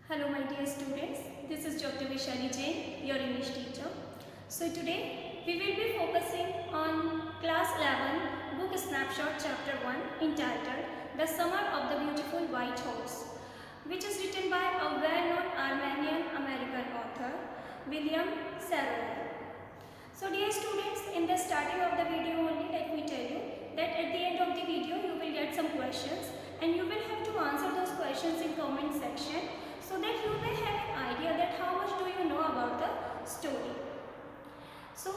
Hello my dear students, this is Dr. Vishali Jain, your English teacher. So today we will be focusing on class 11 book snapshot chapter 1 entitled The Summer of the Beautiful White Horse, which is written by a well-known Armenian American author William Saroyan. So dear students, in the starting of the video only let me tell you that at the end of the video you will get some questions and you will have to answer those questions in comment section so that you may have an idea that how much do you know about the story. So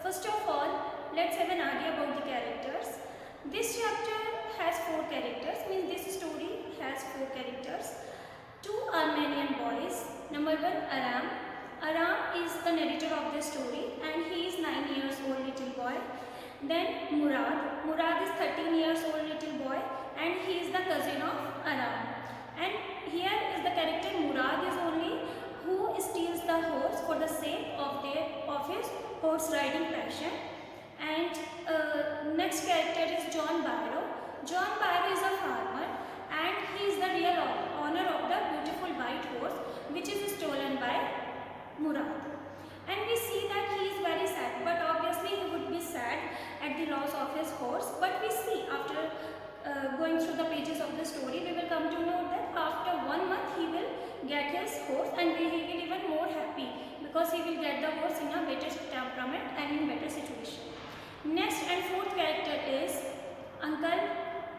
first of all, let's have an idea about the characters. This chapter has 4 characters, means this story has 4 characters. 2 Armenian boys. Number 1, Aram. Aram is the narrator of the story and he is 9 years old little boy. Then Murad. Murad is 13 years old little boy and he is the cousin of Aram. And here is the character Murad is only who steals the horse for the sake of his horse riding passion. And next character is John Barrow. John Barrow is a farmer and he is the real owner of the beautiful white horse which is stolen by Murad. And we see that he is very sad, but obviously he would be sad at the loss of his horse. But we see after going through the pages of the story, we will come to know that after 1 month he will get his horse and he will even more happy because he will get the horse in a better temperament and in better situation. Next and 4th character is Uncle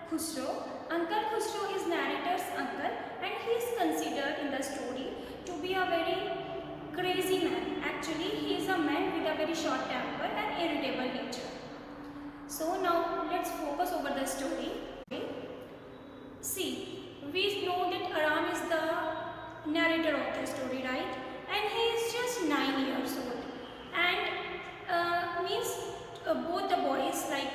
Khusro. Uncle Khusro is narrator's uncle and he is considered in the story to be a very crazy man. Actually, he is a man with a very short temper and irritable nature. So now let's focus over the story. See, we know that Aram is the narrator of the story, right? And he is just 9 years old. And means both the boys like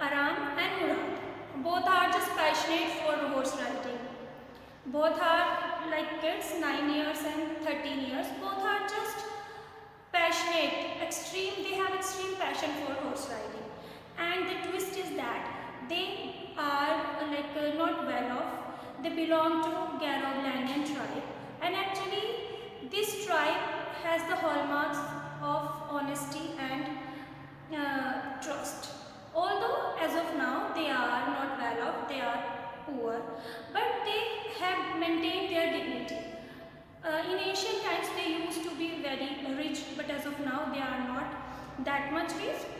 Aram and Murad, both are just passionate for horse riding. Both are like kids, 9 years and 13 years. Both are just passionate, they have extreme passion for horse riding. And the twist is that they are not well off. They belong to Garoglandian tribe, and actually this tribe has the hallmarks of honesty and trust. Although as of now they are not well off, they are poor, but they have maintained their dignity. In ancient times they used to be very rich, but as of now they are not that much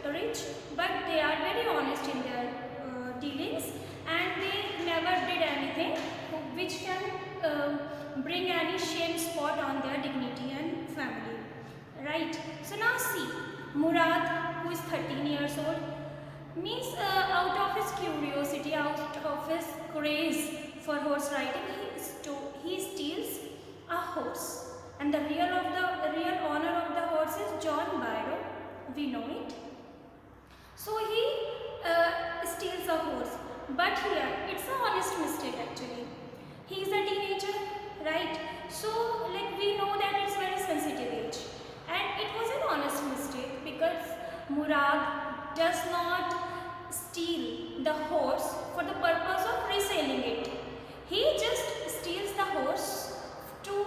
rich, but they are very honest in their dealings and they never did anything which can bring any shame spot on their dignity and family, right? So now see, Murad, who is 13 years old, means out of his curiosity, out of his craze for horse riding, he steals a horse, and the real owner of the horse is John Barrow. We know it. So he steals a horse, but here it's a honest mistake actually. He is a teenager, right? So like we know that it's very sensitive age, and it was an honest mistake because Murad does not steal the horse for the purpose of reselling it. He just steals the horse to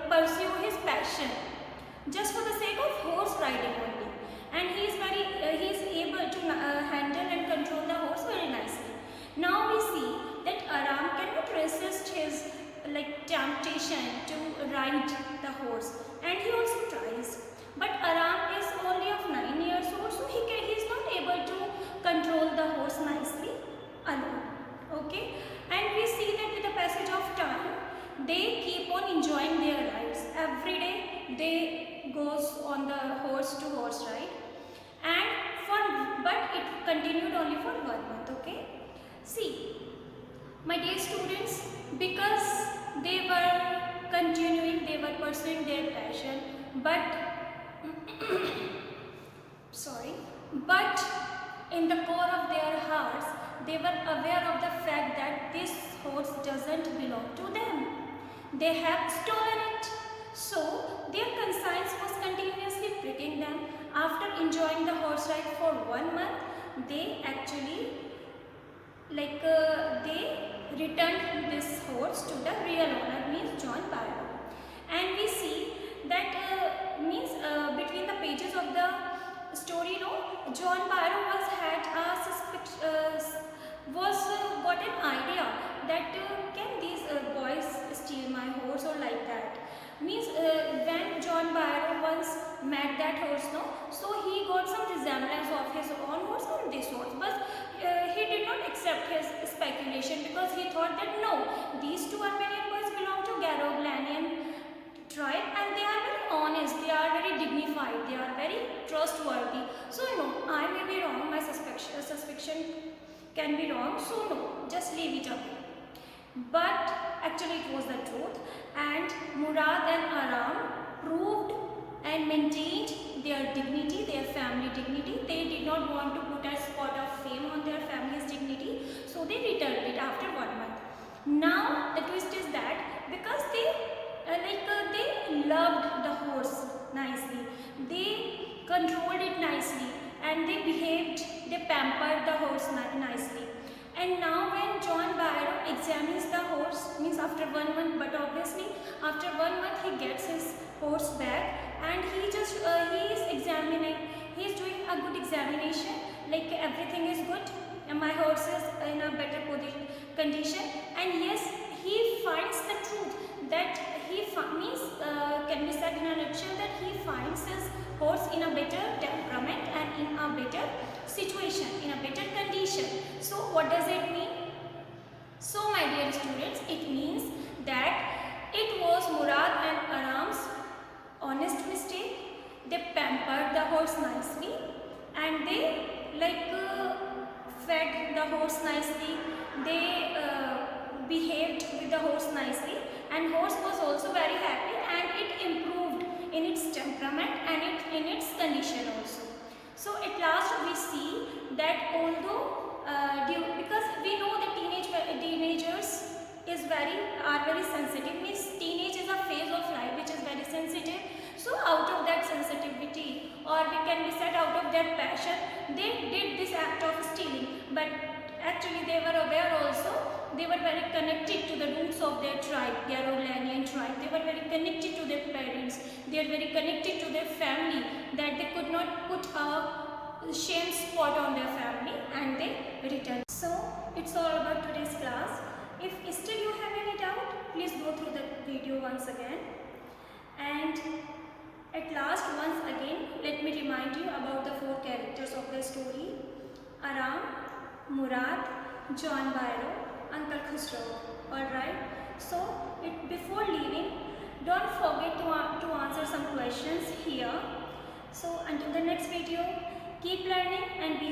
pursue his passion, just for the sake of horse riding only, and he is able to handle and control the horse very nicely. Now we see that Aram cannot resist his temptation to ride the horse, and he also tries. But Aram is only of 9 years old, so he is not able to control the horse nicely alone. Okay, and we see that with the passage of time, they keep on enjoying their rides. Every day they goes on the horse to horse ride, but it continued only for 1 month. Okay, see, my dear students, because they were continuing, they were pursuing their passion, but but in the core of their hearts they were aware of the fact that this horse doesn't belong to them. They have stolen it. So their conscience was continuously pricking them. After enjoying the horse ride for 1 month, they actually they returned this horse to the real owner, means John Barrow. And we see that between the pages of the story, John Barrow got an idea that can these boys steal my horse or like that. When John Barrow once met that horse, so he got some resemblance of his own horse on this horse, but he did not accept his speculation because he thought that no, these two Armenian boys belong to Garoghlanian tribe and they are very honest, they are very dignified, they are very trustworthy. So no, I may be wrong, my suspicion can be wrong, so no, just leave it away. But actually it was the truth, and Murad and Aram proved and maintained their dignity, their family dignity. They did not want to put a spot of fame on their family's dignity, so they returned it after 1 month. Now the twist is that because they loved the horse nicely, they controlled it nicely, and they pampered the horse nicely. And now when John Barrow examines the horse, means after 1 month, but obviously after 1 month he gets his horse back, and he is doing a good examination, like everything is good and my horse is in a better condition, and yes, he finds the truth that can be said in a nutshell that he finds his horse in a better temperament and in a better situation, in a better condition. So what does it mean? So my dear students, it means that it was Murad and Aram's honest mistake. They pampered the horse nicely and they fed the horse nicely. They behaved with the horse nicely, and horse was also very happy and it improved in its temperament and in its condition also. So at last we see that although because we know that teenagers are very sensitive, means teenage is a phase of life which is very sensitive. So out of that sensitivity, or we can be said out of their passion, they did this act of stealing. But actually they were aware also, they were very connected to the roots of their tribe, Garoghlanian tribe. They were very connected to their parents, they are very connected to their family, that they could not put a shame spot on their family, and they returned. So it's all about today's class. If still you have any doubt, please go through the video once again. And at last, once again, let me remind you about the 4 characters of the story: Aram, Murad, John Barrow, Uncle Khusro. Alright, so before leaving, don't forget to answer some questions here. So until the next video, keep learning and be